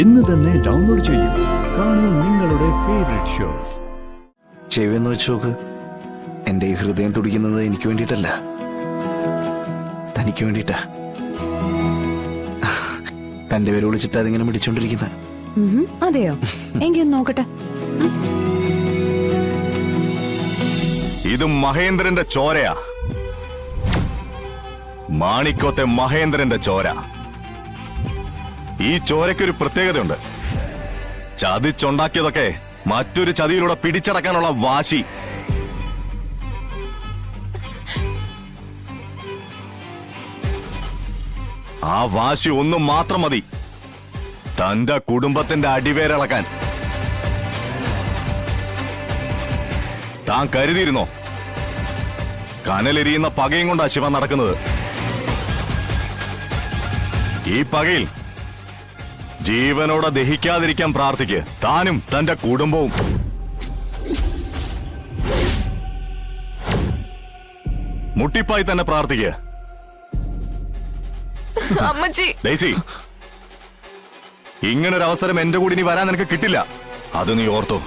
ഇന്ന് തന്നെ ഡൗൺലോഡ് ചെയ്യൂ. കാണൂ നിങ്ങളുടെ ഫേവറേറ്റ് ഷോസ്. ചെവിന്ന് വെച്ച് നോക്ക്. എൻ്റെ ഈ ഹൃദയം തുടിക്കുന്നത് എനിക്ക് വേണ്ടിയിട്ടല്ല, തനിക്ക് വേണ്ടിയിട്ടാ. തന്റെ പേര് വിളിച്ചിട്ട് അതിങ്ങനെ പിടിച്ചോണ്ടിരിക്കുന്ന. അതെയോ? എങ്കിൽ നോക്കട്ടെ. ഇത് മഹേന്ദ്രന്റെ ചോരയാ. മാണിക്കോത്തെ മഹേന്ദ്രന്റെ ചോര. ഈ ചോരയ്ക്കൊരു പ്രത്യേകതയുണ്ട്. ചതിച്ചുണ്ടാക്കിയതൊക്കെ മറ്റൊരു ചതിയിലൂടെ പിടിച്ചടക്കാനുള്ള വാശി. ആ വാശി ഒന്നും മാത്രം മതി തന്റെ കുടുംബത്തിന്റെ അടിവേരിളക്കാൻ. താൻ കരുതിയിരുന്നോ കനലെരിയുന്ന പകയും കൊണ്ടാ ശിവൻ നടക്കുന്നത്? ഈ പകയിൽ ജീവനോടെ ദഹിക്കാതിരിക്കാൻ പ്രാർത്ഥിക്ക്, താനും തന്റെ കുടുംബവും. മുട്ടിപ്പായി തന്നെ പ്രാർത്ഥിക്ക്. ഡെയ്സി, ഇങ്ങനൊരു അവസരം എന്റെ കൂടി ഇനി വരാൻ നിനക്ക് കിട്ടില്ല. അത് നീ ഓർത്തോ.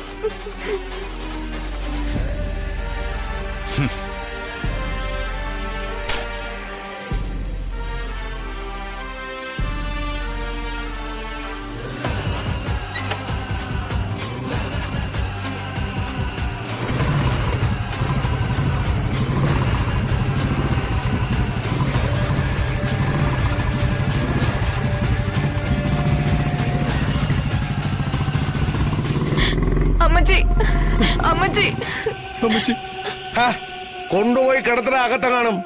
കൊണ്ടുപോയി കിടത്തണ അകത്ത കാണും.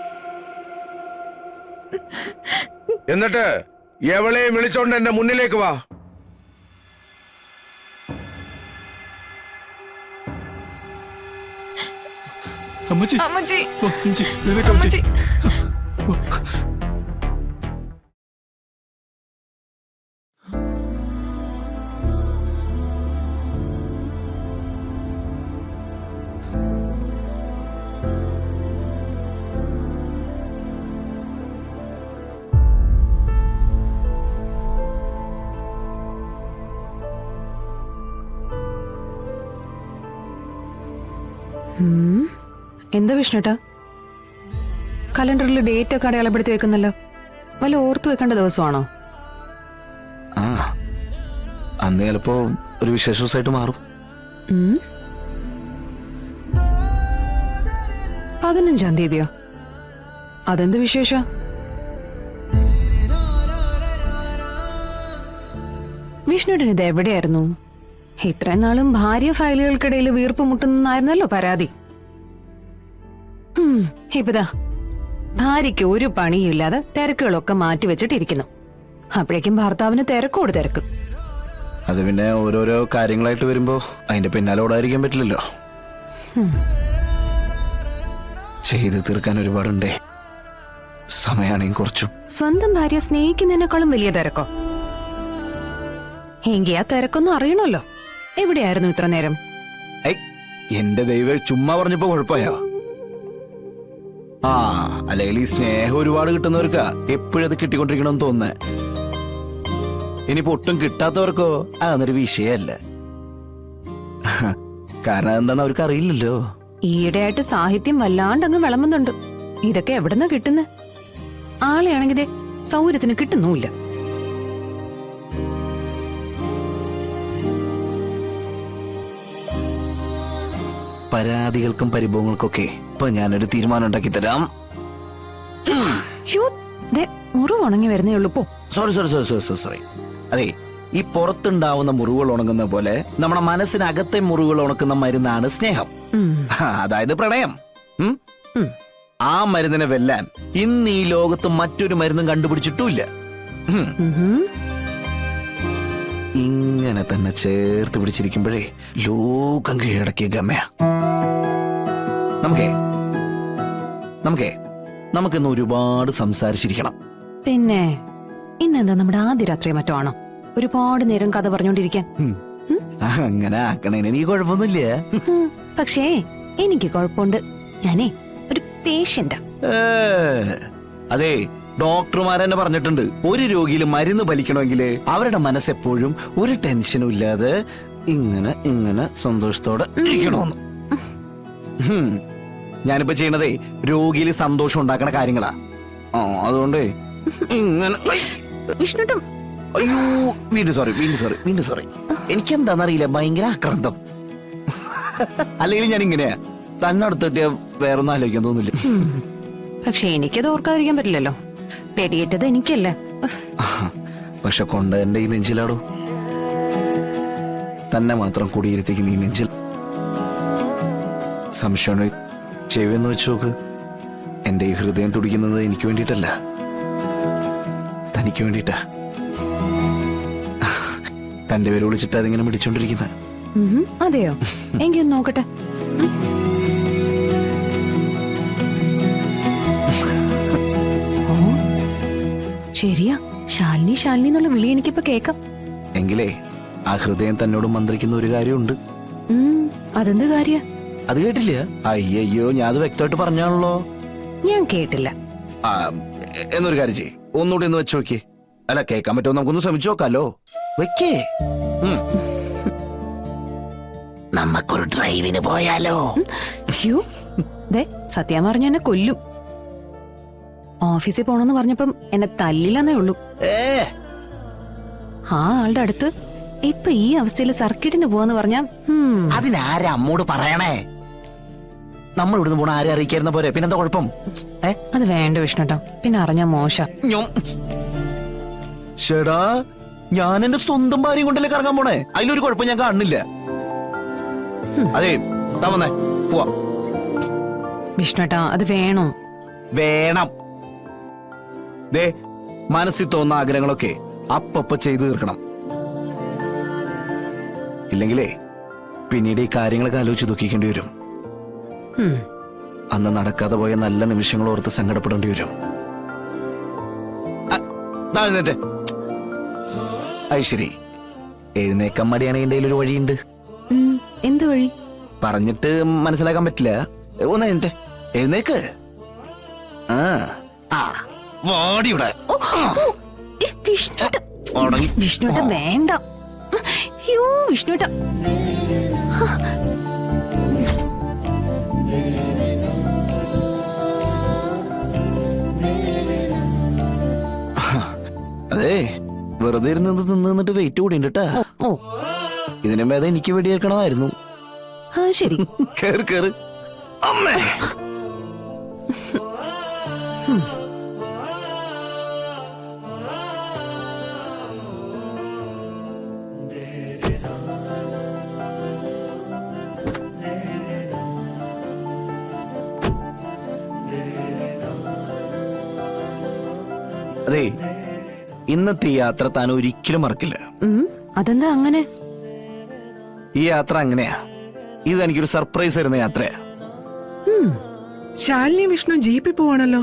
എന്നിട്ട് എവളെയും വിളിച്ചോണ്ട് എന്റെ മുന്നിലേക്ക് വാ. എന്താ വിഷ്ണുട്ടാ, കലണ്ടറിൽ ഡേറ്റ് ഒക്കെ അടയാളപ്പെടുത്തി വെക്കുന്നല്ലോ. വല്ല ഓർത്തു വെക്കേണ്ട ദിവസമാണോ? ആ, അന്ന് ചിലപ്പോ ഒരു വിശേഷ ദിവസമായിട്ട് മാറും. 15-ാം തീയതിയോ? അതെന്ത് വിശേഷ? വിഷ്ണുട്ടൻ ഇത് എവിടെയായിരുന്നു? ഇത്രയും നാളും ഭാര്യ ഫയലുകൾക്കിടയിൽ വീർപ്പ് മുട്ടുന്നായിരുന്നല്ലോ പരാതി. ഇപ്പതാ ഭാര്യയ്ക്ക് ഒരു പണിയില്ലാതെ തിരക്കുകളൊക്കെ മാറ്റിവെച്ചിട്ടിരിക്കുന്നു. അപ്പോഴേക്കും ഭർത്താവിന് തിരക്കോട് തിരക്ക്. അത് പിന്നെ ഓരോരോ കാര്യങ്ങളായിട്ട് വരുമ്പോ അതിന്റെ പിന്നാലെ ഓടാതിരിക്കാൻ പറ്റില്ലല്ലോ. ചെയ്ത് തീർക്കാൻ ഒരുപാടുണ്ടേ. സമയാണെങ്കിൽ കുറച്ചും. സ്വന്തം ഭാര്യ സ്നേഹിക്കുന്നതിനേക്കാളും വലിയ തിരക്കോ? എങ്കി ആ തിരക്കൊന്നും അറിയണല്ലോ. എവിടെയായിരുന്നു ഇത്ര നേരം? എന്റെ ദൈവം, ചുമ്മാ പറഞ്ഞപ്പോ കുഴപ്പമായോ? ആ, അല്ലെങ്കിൽ ഈ സ്നേഹം ഒരുപാട് കിട്ടുന്നവർക്കാ എപ്പോഴത് കിട്ടിക്കൊണ്ടിരിക്കണമെന്ന് തോന്നുന്നേ. ഇനിയിപ്പോ ഒട്ടും കിട്ടാത്തവർക്കോ അതൊന്നൊരു വിഷയമല്ല. കാരണം എന്താന്ന് അവർക്ക് അറിയില്ലല്ലോ. ഈയിടെയായിട്ട് സാഹിത്യം വല്ലാണ്ടങ്ങ് വിളമ്പുന്നുണ്ട്. ഇതൊക്കെ എവിടെന്നാ കിട്ടുന്നേ? ആളെയാണെങ്കിലേ സൗകര്യത്തിന് കിട്ടുന്നുമില്ല. പരാതികൾക്കും പരിഭവങ്ങൾക്കൊക്കെ ഇപ്പൊ ഞാനൊരു തീരുമാനം ഉണ്ടാക്കി തരാം. മുറിവ് ഉണങ്ങി വരുന്നേ ഉള്ളൂ. പോ. സോറി. അതെ, ഈ പുറത്തുണ്ടാവുന്ന മുറിവുകൾ ഉണങ്ങുന്ന പോലെ നമ്മുടെ മനസ്സിനകത്തെ മുറിവുകൾ ഉണക്കുന്ന മരുന്നാണ് സ്നേഹം. അതായത് പ്രണയം. ആ മരുന്നിനെ വെല്ലാൻ ഇന്ന് ഈ ലോകത്ത് മറ്റൊരു മരുന്നും കണ്ടുപിടിച്ചിട്ടുമില്ല. ഇങ്ങനെ തന്നെ ചേർത്ത് പിടിച്ചിരിക്കുമ്പോഴേ ലോകം കീഴടക്കിയ ഗമയ. നമുക്കിന്ന് ഒരുപാട് സംസാരിച്ചിരിക്കണം. പിന്നെ ഇന്നെന്താ നമ്മുടെ ആദ്യ രാത്രി മറ്റോ ആണോ? ഒരുപാട് നേരം കഥ പറഞ്ഞോണ്ടിരിക്കാൻ. അങ്ങനെ ആക്കണേന് എനിക്ക് കുഴപ്പമൊന്നുമില്ല. പക്ഷേ എനിക്ക് കുഴപ്പമുണ്ട്. ഞാനേ ഒരു പേഷ്യന്റാ. അതെ, ഡോക്ടർമാർ തന്നെ പറഞ്ഞിട്ടുണ്ട്, ഒരു രോഗിയിൽ മരുന്ന് ഫലിക്കണമെങ്കിൽ അവരുടെ മനസ്സെപ്പോഴും ഒരു ടെൻഷനും ഇല്ലാതെ ഇങ്ങനെ ഇങ്ങനെ സന്തോഷത്തോടെ ഇരിക്കണമെന്ന്. ഞാനിപ്പോ ചെയ്യണതേ രോഗിയിൽ സന്തോഷം ഉണ്ടാക്കണ കാര്യങ്ങളാ. അതുകൊണ്ടേ ഇങ്ങനെ വിഷ്ണുട്ടം അയ്യോ വീണ്ടും സോറി. എനിക്കെന്താന്നറിയില്ല, ഭയങ്കര ആക്രാന്തം. അല്ലെങ്കിൽ ഞാൻ ഇങ്ങനെയാ, തന്നെ അടുത്തിട്ട് വേറൊന്നും ആലോചിക്കാൻ തോന്നില്ല. പക്ഷെ എനിക്കത് ഓർക്കാതിരിക്കാൻ പറ്റില്ലല്ലോ. പെടിയേറ്റത് എനിക്കല്ലേ. പക്ഷെ കൊണ്ട് എന്റെ ഈ നെഞ്ചിലാടോ, തന്നെ മാത്രം കുടിയിരുത്തിക്കുന്ന ഈ നെഞ്ചിൽ സംശയം ചെവിയെന്ന് വെച്ച് നോക്ക്. എന്റെ ഈ ഹൃദയം തുടിക്കുന്നത് എനിക്ക് വേണ്ടിയിട്ടല്ല, തനിക്ക് വേണ്ടിയിട്ടാ. തന്റെ പേര് വിളിച്ചിട്ട് അതിങ്ങനെ പിടിച്ചോണ്ടിരിക്കുന്ന. അതെയോ? എങ്കിൽ ഒന്ന് നോക്കട്ടെ. ഓ ശരിയാ, ശാലിനി ശാലിനി എന്നുള്ള വിളി എനിക്കിപ്പോ കേക്കാം. എങ്കിലേ ആ ഹൃദയം തന്നോട് മന്ത്രിക്കുന്ന ഒരു കാര്യമുണ്ട്. അതെന്ത് കാര്യ? അത് കേട്ടില്ല? അയ്യോ, ഞാൻ അത് വ്യക്തമായിട്ട് പറഞ്ഞാണല്ലോ. ഞാൻ കേട്ടില്ല. എന്നൊരു കാര്യം ചെയ്യ്, ഒന്നുകൂടി ഒന്ന് വെച്ച് നോക്കിയേ. അല്ല, കേൾക്കാൻ പറ്റുമോ നമുക്കൊന്ന് ശ്രമിച്ചു നോക്കാലോ. വെക്കേ. നമുക്കൊരു ഡ്രൈവിന് പോയാലോ? അയ്യോ ദേ, സത്യം പറഞ്ഞ എന്നെ കൊല്ലും. ഓഫീസിൽ പോണെന്ന് പറഞ്ഞപ്പം എന്നെ തല്ലില്ലെന്നേ ഉള്ളൂ. ആ ആളുടെ അടുത്ത് ഇപ്പൊ ഈ അവസ്ഥയിൽ സർക്കിട്ടിന് പോവാന്ന് പറഞ്ഞാ അതിനാരാ അമ്മോട് പറയണേ? നമ്മൾ ഇവിടുന്ന് പോണ ആരെ അറിയിക്കായിരുന്ന പോരെ, പിന്നെന്താ കുഴപ്പം? അത് വേണ്ട വിഷ്ണുട്ടോ, പിന്നെ അറിഞ്ഞാ മോശ. ചേടാ, ഞാൻ എന്റെ സ്വന്തം ഭാര്യയും കൊണ്ടല്ലേ കറങ്ങാൻ പോണേ, അതിലൊരു കുഴപ്പം ഞാൻ കാണുന്നില്ല. അതെ, വന്നേ പോവാ. വിഷ്ണുട്ടാ, അത് വേണോ? വേണം. ദേ, മനസ്സിൽ തോന്നുന്ന ആഗ്രഹങ്ങളൊക്കെ അപ്പപ്പ ചെയ്തു തീർക്കണം. ഇല്ലെങ്കിലേ പിന്നീട് ഈ കാര്യങ്ങളൊക്കെ ആലോചിച്ച് ദുഃഖിക്കേണ്ടി വരും. അന്ന് നടക്കാതെ പോയ നല്ല നിമിഷങ്ങൾ ഓർത്ത് സങ്കടപ്പെടേണ്ടി വരും. ശരി, എഴുന്നേക്കാൻ മടിയാണെങ്കിൽ എന്റെ കയ്യിലൊരു വഴിയുണ്ട്. എന്ത് വഴി? പറഞ്ഞിട്ട് മനസ്സിലാക്കാൻ പറ്റില്ല. ഒന്ന് എഴുന്നേറ്റ്, എഴുന്നേക്ക്. വാടിയുടെ വിഷ്ണുട്ട വേണ്ട. അയ്യോ വിഷ്ണുട്ട. അതെ, വെറുതെ ഇരുന്നത് നിന്നിട്ട് വെയിറ്റ് കൂടിണ്ടാ. ഇതിനും ഭേദം എനിക്ക് വെടിയേൽക്കണമായിരുന്നു. ശരി, കേറ് കേറ്. അമ്മേ, അതെ, ഇന്നത്തെ ഈ യാത്ര താൻ ഒരിക്കലും മറക്കില്ല. അതെന്താ അങ്ങനെ? ഈ യാത്ര അങ്ങനെയാ. ഇത് എനിക്കൊരു സർപ്രൈസ് ആയിരുന്ന യാത്രയാ. ശാലിനി വിഷ്ണു ജീപ്പിൽ പോവാണല്ലോ.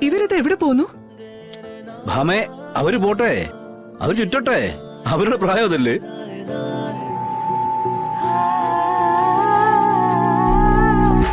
ഇവരിത് എവിടെ പോന്നു? ഭാമേ, അവര് പോട്ടെ, അവര് ചുറ്റട്ടെ, അവരുടെ പ്രായം അതല്ലേ.